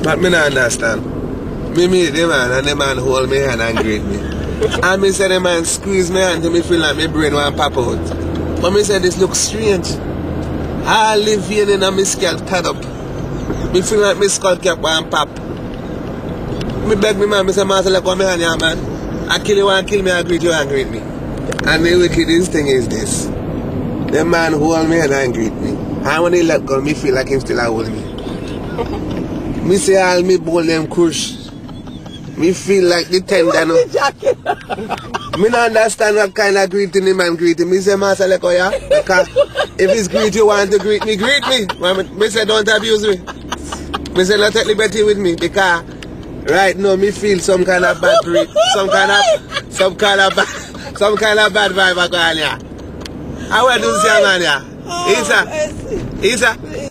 But me not understand. Me meet the man and the man hold me hand and greet me. And me say the man squeeze me hand to me feel like my brain want pop out. But me say this looks strange. I live here in my scalp tied up. Me feel like my skull cap want pop. Me beg me man, me say master like come here man. I kill you and kill me, I greet you and greet me. And the wickedest thing is this. The man hold me hand and greet me. And when he let go, me feel like him still hold me. Me say all me bone them crush. Me feel like the tender no. Me not understand what kind of greeting the man greeting. Me say master like yeah. Because if it's greet you want to greet me, greet me. Me say don't abuse me. Me say not take liberty with me because right now me feel some kind of bad breed, some kind of bad vibe going here. How do you say man here? Isa.